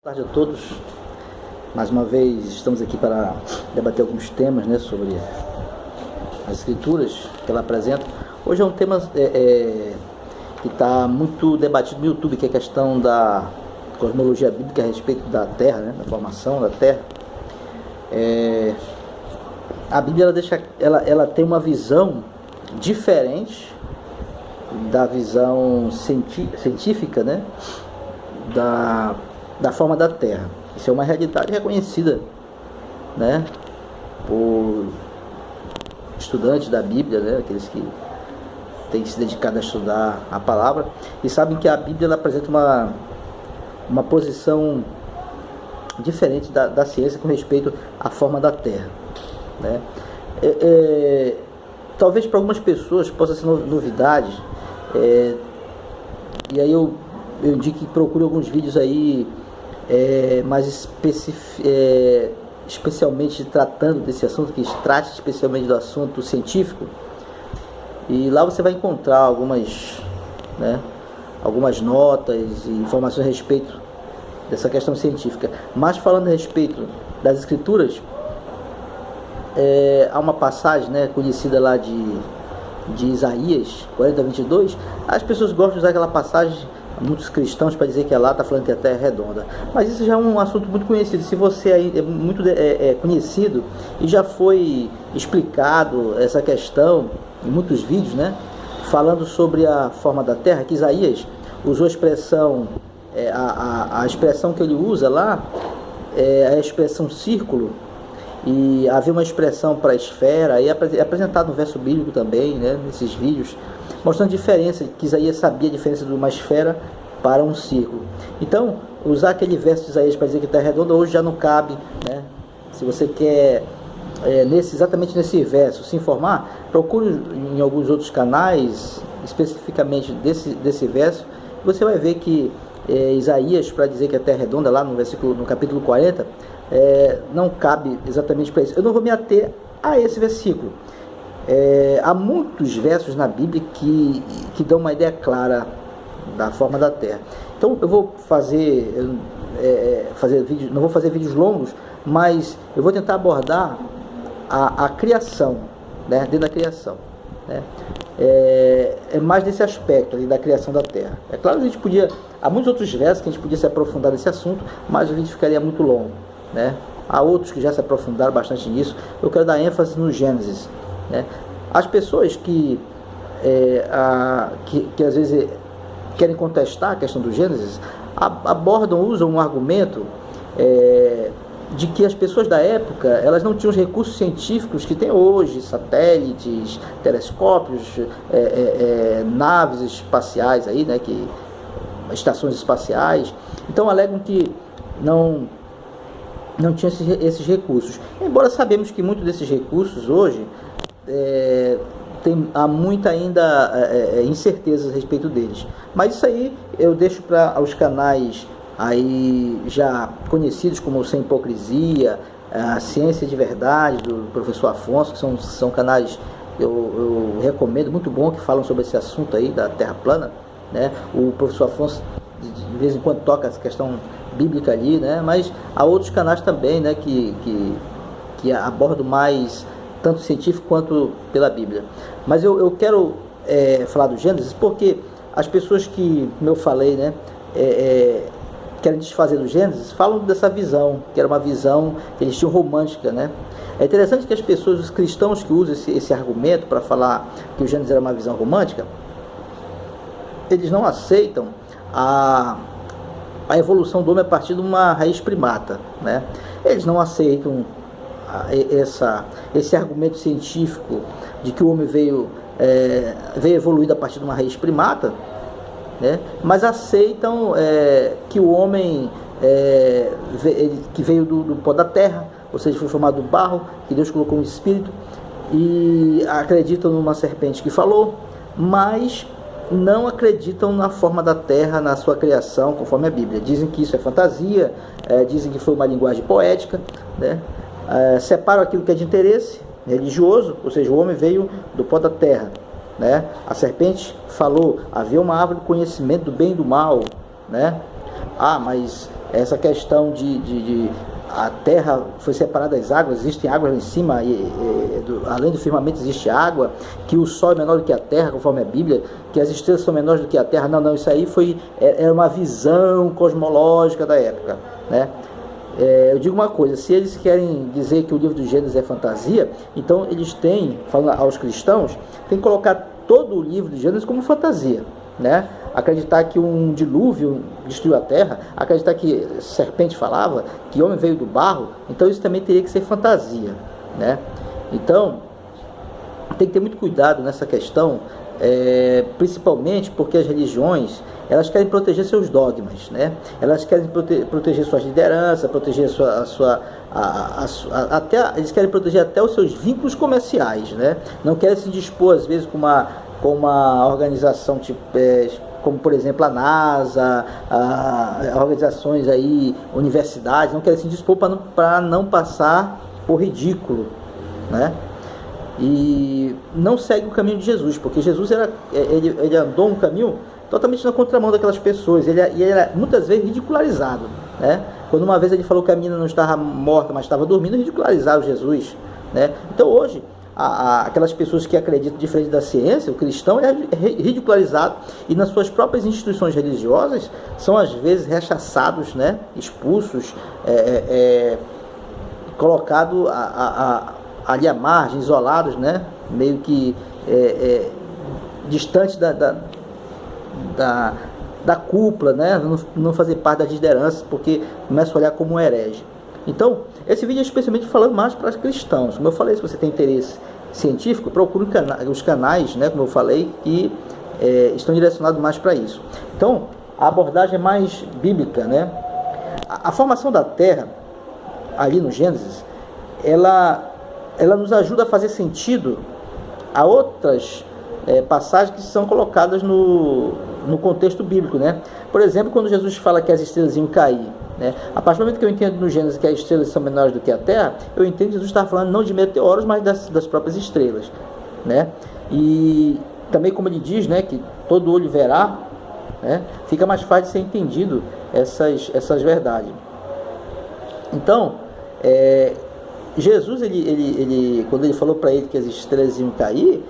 Boa tarde a todos. Mais uma vez estamos aqui para debater alguns temas, né, sobre as escrituras que ela apresenta. Hoje é um tema que está muito debatido no YouTube, que é a questão da cosmologia bíblica a respeito da Terra, né, da formação da Terra. A Bíblia ela tem uma visão diferente da visão científica, né, da forma da Terra. Isso é uma realidade reconhecida, né, por estudantes da Bíblia, né, aqueles que têm se dedicado a estudar a palavra e sabem que a Bíblia ela apresenta uma posição diferente da ciência com respeito à forma da Terra, né. Talvez para algumas pessoas possa ser novidade, e aí eu indico que procure alguns vídeos aí mais especialmente tratando desse assunto, que trate especialmente do assunto científico, e lá você vai encontrar algumas notas e informações a respeito dessa questão científica. Mas falando a respeito das escrituras, há uma passagem, né, conhecida lá de Isaías 40:22. As pessoas gostam de usar aquela passagem, muitos cristãos, para dizer que lá está falando que a Terra é redonda, mas isso já é um assunto muito conhecido. Se você aí é muito conhecido e já foi explicado essa questão em muitos vídeos, né, falando sobre a forma da Terra, que Isaías usou a expressão, a expressão que ele usa lá é a expressão círculo, e havia uma expressão para a esfera, e é apresentado no verso bíblico também, né, nesses vídeos, mostrando a diferença, que Isaías sabia a diferença de uma esfera para um círculo. Então, usar aquele verso de Isaías para dizer que está redonda hoje já não cabe, né? Se você quer, exatamente nesse verso, se informar, procure em alguns outros canais, especificamente desse verso, você vai ver que Isaías, para dizer que a Terra é redonda, lá no capítulo 40, não cabe exatamente para isso. Eu não vou me ater a esse versículo. Há muitos versos na Bíblia que dão uma ideia clara da forma da Terra. Então eu vou fazer vídeos, não vou fazer vídeos longos, mas eu vou tentar abordar a criação, né, dentro da criação, né. Mais desse aspecto ali da criação da Terra. É claro que há muitos outros versos que a gente podia se aprofundar nesse assunto, mas o vídeo ficaria muito longo, né. Há outros que já se aprofundaram bastante nisso. Eu quero dar ênfase no Gênesis, né? As pessoas que às vezes querem contestar a questão do Gênesis usam um argumento de que as pessoas da época elas não tinham os recursos científicos que tem hoje, satélites, telescópios, naves espaciais aí, né, estações espaciais. Então alegam que não tinha esses recursos, embora sabemos que muitos desses recursos hoje há muita ainda incerteza a respeito deles. Mas isso aí eu deixo para os canais aí já conhecidos, como o Sem Hipocrisia, a Ciência de Verdade, do professor Afonso, que são canais que eu recomendo, muito bom, que falam sobre esse assunto aí da Terra plana, né? O professor Afonso de vez em quando toca essa questão bíblica ali, né? Mas há outros canais também, né, que abordam mais tanto científico quanto pela Bíblia. Mas eu quero falar do Gênesis porque as pessoas que, como eu falei, né, querem desfazer do Gênesis, falam dessa visão, que era uma visão que eles tinham romântica, né? É interessante que as pessoas, os cristãos que usam esse argumento para falar que o Gênesis era uma visão romântica, eles não aceitam a evolução do homem a partir de uma raiz primata, né? Eles não aceitam esse argumento científico de que o homem veio evoluído a partir de uma raiz primata, né? Mas aceitam que o homem que veio do pó da terra, ou seja, foi formado do barro, que Deus colocou um espírito, e acreditam numa serpente que falou, mas não acreditam na forma da Terra, na sua criação, conforme a Bíblia. Dizem que isso é fantasia, dizem que foi uma linguagem poética, né? Separam aquilo que é de interesse religioso, ou seja, o homem veio do pó da terra, né? A serpente falou, havia uma árvore do conhecimento do bem e do mal, né? Mas essa questão de a terra foi separada das águas, existem águas lá em cima, além do firmamento existe água, que o sol é menor do que a terra, conforme a Bíblia, que as estrelas são menores do que a terra. Não, isso aí era uma visão cosmológica da época, né? Eu digo uma coisa, se eles querem dizer que o livro dos Gênesis é fantasia, então eles têm, falando aos cristãos, tem que colocar todo o livro dos Gênesis como fantasia, né? Acreditar que um dilúvio destruiu a terra, acreditar que serpente falava, que homem veio do barro, então isso também teria que ser fantasia, né? Então, tem que ter muito cuidado nessa questão, principalmente porque as religiões, elas querem proteger seus dogmas, né? Elas querem proteger suas lideranças, proteger eles querem proteger até os seus vínculos comerciais, né? Não querem se dispor, às vezes, com uma organização tipo, como por exemplo a NASA, organizações aí, universidades, não querem se dispor para não passar por ridículo, né? E não segue o caminho de Jesus, porque Jesus ele andou um caminho totalmente na contramão daquelas pessoas, ele era muitas vezes ridicularizado, né? Quando uma vez ele falou que a menina não estava morta, mas estava dormindo, ridicularizaram Jesus, né? Então hoje, aquelas pessoas que acreditam diferente da ciência, o cristão é ridicularizado e nas suas próprias instituições religiosas são às vezes rechaçados, né? Expulsos, colocados ali à margem, isolados, né? Meio que distante da cúpula, né? Não fazer parte das lideranças, porque começa a olhar como um herege. Então, esse vídeo é especialmente falando mais para os cristãos. Como eu falei, se você tem interesse científico, procure os canais, né, como eu falei, que estão direcionados mais para isso. Então, a abordagem é mais bíblica, né? A formação da Terra, ali no Gênesis, ela nos ajuda a fazer sentido a outras passagens que são colocadas no contexto bíblico, né? Por exemplo, quando Jesus fala que as estrelas iam cair, né? A partir do momento que eu entendo no Gênesis que as estrelas são menores do que a Terra, eu entendo que Jesus está falando não de meteoros, mas das próprias estrelas, né? E também, como ele diz, né, que todo olho verá, né? Fica mais fácil de ser entendido essas verdades. Então, Jesus, quando ele falou para ele que as estrelas iam cair,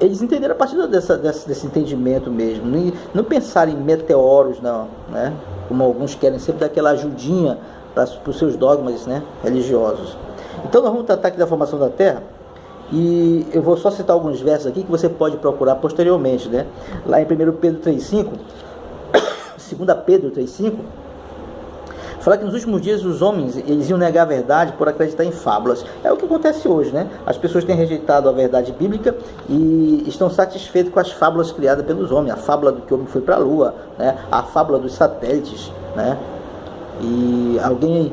eles entenderam a partir desse entendimento mesmo, não pensar em meteoros, não, né? Como alguns querem, sempre dar aquela ajudinha para os seus dogmas, né, religiosos. Então nós vamos tratar aqui da formação da Terra, e eu vou só citar alguns versos aqui que você pode procurar posteriormente, né? Lá em 1 Pedro 3,5, 2 Pedro 3,5, fala que nos últimos dias os homens eles iam negar a verdade por acreditar em fábulas. É o que acontece hoje, né? As pessoas têm rejeitado a verdade bíblica e estão satisfeitas com as fábulas criadas pelos homens. A fábula do que o homem foi para a Lua, né? A fábula dos satélites, né? E alguém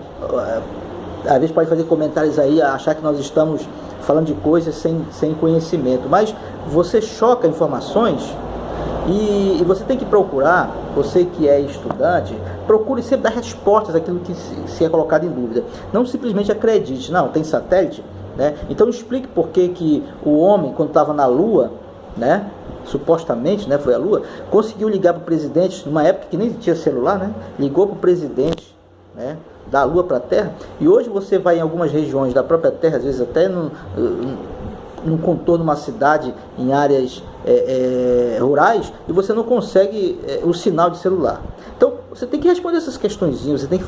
às vezes pode fazer comentários aí, achar que nós estamos falando de coisas sem conhecimento, mas você choca informações. E você tem que procurar, você que é estudante, procure sempre dar respostas àquilo que se é colocado em dúvida. Não simplesmente acredite, não, tem satélite, né? Então explique por que o homem, quando estava na Lua, né, supostamente, né, foi a Lua, conseguiu ligar para o presidente, numa época que nem tinha celular, né, ligou para o presidente, né, da Lua para a Terra. E hoje você vai em algumas regiões da própria Terra, às vezes até num contorno de uma cidade, em áreas rurais, e você não consegue o sinal de celular. Então você tem que responder essas questõezinhas, você tem que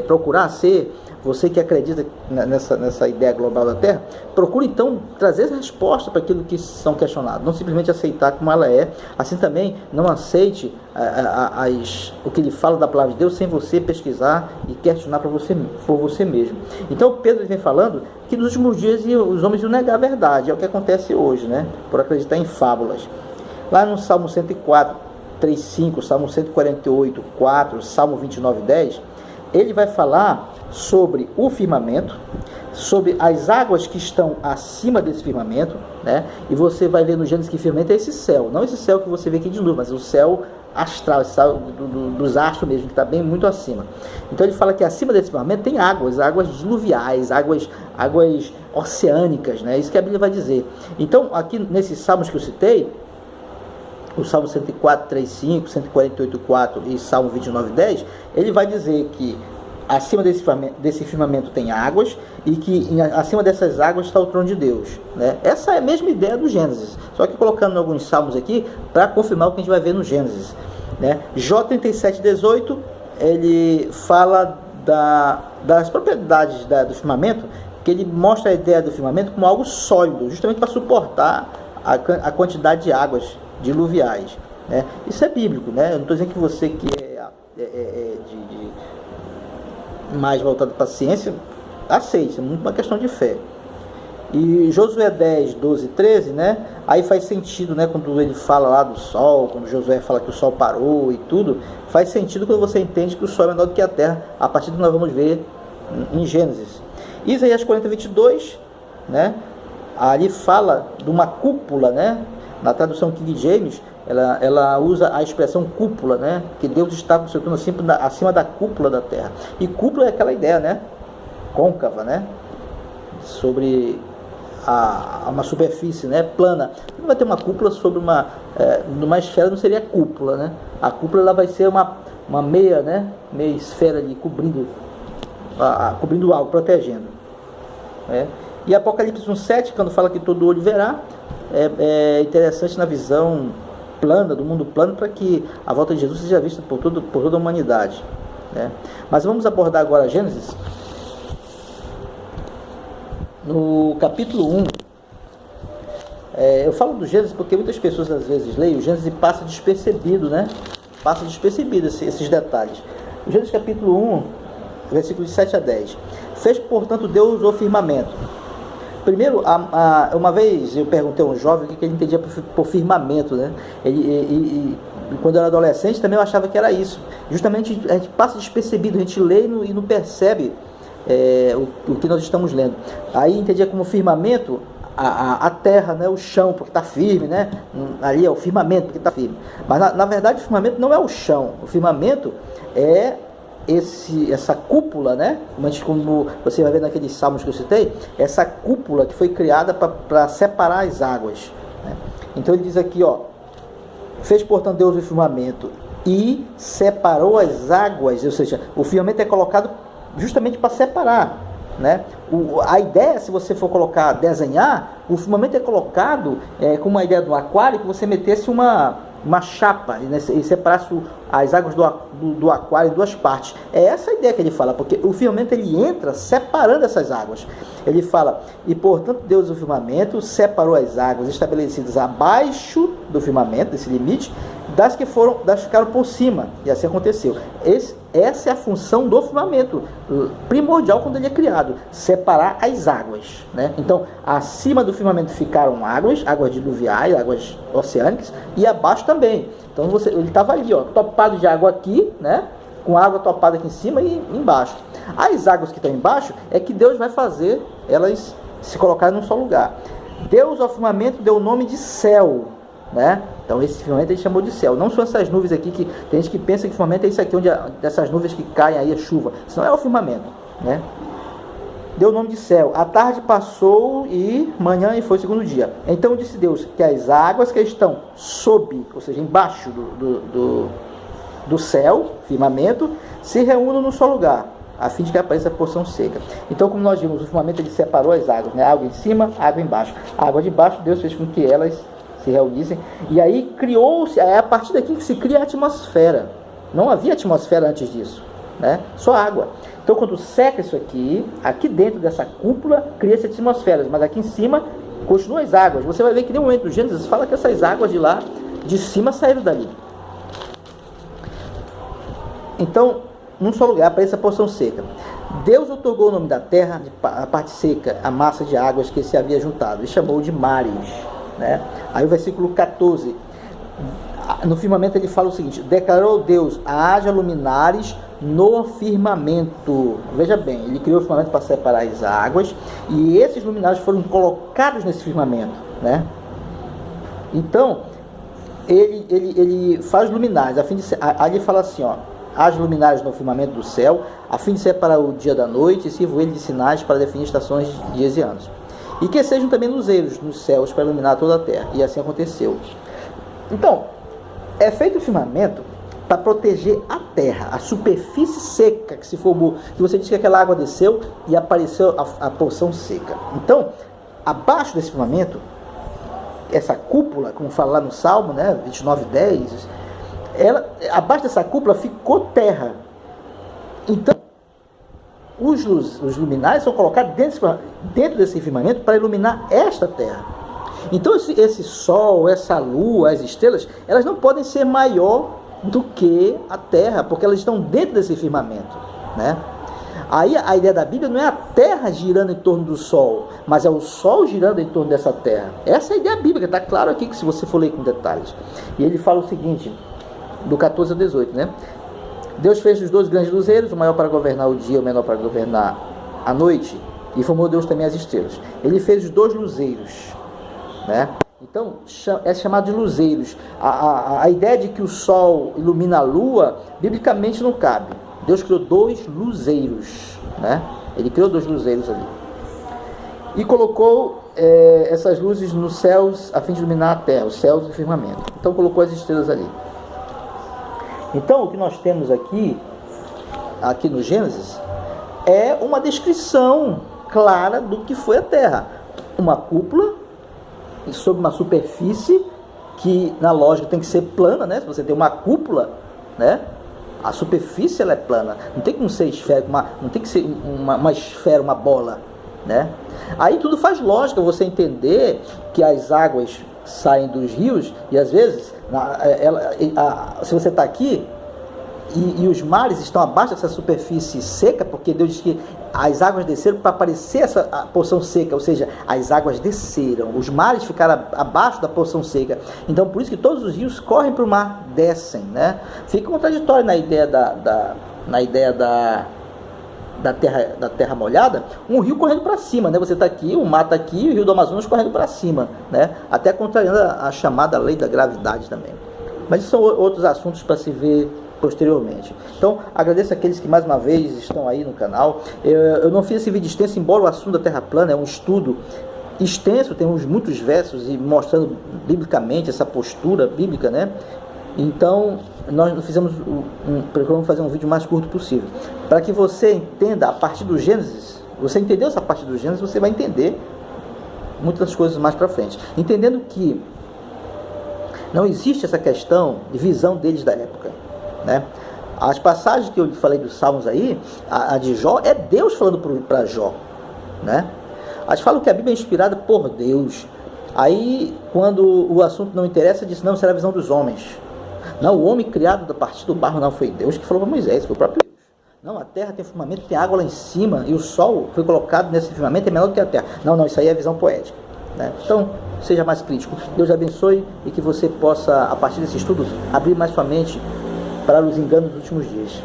procurar ser, você que acredita nessa ideia global da Terra, procure então trazer essa resposta para aquilo que são questionados, não simplesmente aceitar como ela é. Assim também não aceite o que ele fala da palavra de Deus sem você pesquisar e questionar por você mesmo. Então Pedro vem falando que nos últimos dias os homens iam negar a verdade, é o que acontece hoje, né? Por acreditar em fábulas. Lá no Salmo 104, 3,5, Salmo 148, 4, Salmo 29, 10, ele vai falar sobre o firmamento, sobre as águas que estão acima desse firmamento, né? E você vai ver no Gênesis que firmamento é esse céu, não esse céu que você vê aqui de novo, mas o céu astral, esse céu dos astros mesmo, que está bem muito acima. Então ele fala que acima desse firmamento tem águas diluviais, águas oceânicas, né? Isso que a Bíblia vai dizer. Então aqui nesses salmos que eu citei, o Salmo 104, 3, 5, 148, 4 e Salmo 29, 10, ele vai dizer que acima desse firmamento tem águas e que acima dessas águas está o trono de Deus, né? Essa é a mesma ideia do Gênesis, só que colocando alguns salmos aqui para confirmar o que a gente vai ver no Gênesis, né? Jó 37, 18, ele fala das propriedades do firmamento, que ele mostra a ideia do firmamento como algo sólido, justamente para suportar a quantidade de águas diluviais, né? Isso é bíblico, né? Eu não estou dizendo que você que é mais voltado para a ciência aceite, é muito uma questão de fé. E Josué 10, 12, 13, né? Aí faz sentido, né? Quando ele fala lá do sol, quando Josué fala que o sol parou e tudo, faz sentido quando você entende que o sol é menor do que a terra, a partir do que nós vamos ver em Gênesis. Isaías 40, 22, né? Ali fala de uma cúpula, né? Na tradução King James, ela usa a expressão cúpula, né? Que Deus está com o seu trono acima da cúpula da terra. E cúpula é aquela ideia, né? Côncava, né? Sobre uma superfície, né? Plana. Não vai ter uma cúpula sobre numa esfera, não seria cúpula, né? A cúpula ela vai ser uma meia, né? Meia esfera ali cobrindo algo, protegendo. Né? E Apocalipse 1,7, quando fala que todo olho verá, é interessante na visão plana, do mundo plano, para que a volta de Jesus seja vista por toda a humanidade, né? Mas vamos abordar agora Gênesis. No capítulo 1, eu falo do Gênesis porque muitas pessoas às vezes leem o Gênesis e passa despercebido, né? Passa despercebido esses detalhes. O Gênesis capítulo 1, versículos 7 a 10. Fez, portanto, Deus o firmamento. Primeiro, uma vez eu perguntei a um jovem o que ele entendia por firmamento, né? Quando eu era adolescente também eu achava que era isso. Justamente a gente passa despercebido, a gente lê e não percebe o que nós estamos lendo. Aí entendia como firmamento a terra, né? O chão, porque está firme, né? Ali é o firmamento, porque está firme. Mas na verdade o firmamento não é o chão. O firmamento é essa cúpula, né? Como você vai ver naqueles salmos que eu citei, essa cúpula que foi criada para separar as águas, né? Então ele diz aqui, ó, fez portanto Deus o firmamento e separou as águas, ou seja, o firmamento é colocado justamente para separar, né? A ideia, se você for desenhar, o firmamento é colocado com uma ideia do aquário, que você metesse uma chapa e separasse as águas do aquário em duas partes. É essa a ideia que ele fala, porque o firmamento ele entra separando essas águas. Ele fala, e portanto Deus o firmamento separou as águas estabelecidas abaixo do firmamento, desse limite, das que ficaram por cima, e assim aconteceu. Essa é a função do firmamento primordial quando ele é criado, separar as águas, né? Então, acima do firmamento ficaram águas diluviais, águas oceânicas, e abaixo também. Então, ele estava ali, ó, topado de água aqui, né? Com água topada aqui em cima e embaixo. As águas que estão embaixo é que Deus vai fazer elas se colocarem num só lugar. Deus ao firmamento deu o nome de céu, né? Então esse firmamento ele chamou de céu. Não são essas nuvens aqui que tem gente que pensa que o firmamento é isso aqui, onde dessas nuvens que caem aí a chuva. Isso não é o firmamento, né? Deu o nome de céu. A tarde passou e manhã e foi o segundo dia. Então disse Deus que as águas que estão sob, ou seja, embaixo do céu, firmamento, se reúnam num só lugar, a fim de que apareça a porção seca. Então, como nós vimos, o firmamento ele separou as águas, né? Água em cima, água embaixo. A água de baixo, Deus fez com que elas se reunissem, e aí criou-se, é a partir daqui que se cria a atmosfera. Não havia atmosfera antes disso, né? Só água. Então quando seca isso aqui dentro dessa cúpula cria-se atmosferas, mas aqui em cima continuam as águas. Você vai ver que no momento do Gênesis fala que essas águas de lá, de cima, saíram dali. Então, num só lugar aparece a porção seca. Deus otorgou o nome da terra, a parte seca, a massa de águas que se havia juntado, e chamou de mares, né? Aí o versículo 14, no firmamento ele fala o seguinte: declarou Deus, haja luminares no firmamento. Veja bem, ele criou o firmamento para separar as águas, e esses luminares foram colocados nesse firmamento, né? Então ele faz luminares, a fim de aí ele fala assim, ó: haja luminares no firmamento do céu, a fim de separar o dia da noite, e sirvo ele de sinais para definir estações, dias e anos. E que sejam também luzeiros nos céus para iluminar toda a terra. E assim aconteceu. Então, É feito o firmamento para proteger a terra, a superfície seca que se formou, que você disse que aquela água desceu e apareceu a porção seca. Então, abaixo desse firmamento, essa cúpula, como fala lá no Salmo, né, 29:10, abaixo dessa cúpula ficou terra. Então, os luminares são colocados dentro desse firmamento para iluminar esta terra. Então, esse sol, essa lua, as estrelas, elas não podem ser maior do que a terra, porque elas estão dentro desse firmamento, né? Aí a ideia da Bíblia não é a terra girando em torno do sol, mas é o sol girando em torno dessa terra. Essa é a ideia bíblica, está claro aqui, que se você for ler com detalhes. E ele fala o seguinte, do 14 ao 18, né? Deus fez os 2 grandes luzeiros, o maior para governar o dia, o menor para governar a noite, e formou Deus também as estrelas. Ele fez os 2 luzeiros, né? Então, é chamado de luzeiros. A ideia de que o sol ilumina a lua, biblicamente não cabe. Deus criou 2 luzeiros, né? Ele criou 2 luzeiros ali. E colocou essas luzes nos céus, a fim de iluminar a terra, os céus e o firmamento. Então, colocou as estrelas ali. Então, o que nós temos aqui no Gênesis, é uma descrição clara do que foi a terra. Uma cúpula sobre uma superfície que, na lógica, tem que ser plana, né? Se você tem uma cúpula, né, a superfície ela é plana, não tem como ser esférica, não tem que ser uma esfera, uma bola, né? Aí tudo faz lógica você entender que as águas saem dos rios e às vezes se você está aqui e os mares estão abaixo dessa superfície seca, porque Deus diz que as águas desceram para aparecer essa porção seca, ou seja, as águas desceram, os mares ficaram abaixo da porção seca. Então, por isso que todos os rios correm para o mar, descem, né? Fica contraditório na ideia da terra molhada, um rio correndo para cima, né? Você está aqui, o mar está aqui, o rio do Amazonas correndo para cima, né? Até contrariando a chamada lei da gravidade também. Mas isso são outros assuntos para se ver posteriormente. Então, agradeço aqueles que mais uma vez estão aí no canal. Eu não fiz esse vídeo extenso, embora o assunto da Terra plana é um estudo extenso, temos muitos versos e mostrando biblicamente essa postura bíblica, né? Então, nós procuramos fazer um vídeo mais curto possível, para que você entenda a partir do Gênesis. Você entendeu essa parte do Gênesis, você vai entender muitas coisas mais para frente, entendendo que não existe essa questão de visão deles da época, né? As passagens que eu falei dos Salmos aí, a de Jó, é Deus falando para Jó, né? Elas falam que a Bíblia é inspirada por Deus. Aí, quando o assunto não interessa, diz, não, será a visão dos homens. Não, o homem criado a partir do barro não foi Deus que falou para Moisés, foi o próprio Deus. Não, a terra tem firmamento, tem água lá em cima, e o sol foi colocado nesse firmamento, é menor do que a terra. Não, isso aí é visão poética, né? Então, seja mais crítico. Deus abençoe e que você possa, a partir desse estudo, abrir mais sua mente para os enganos dos últimos dias.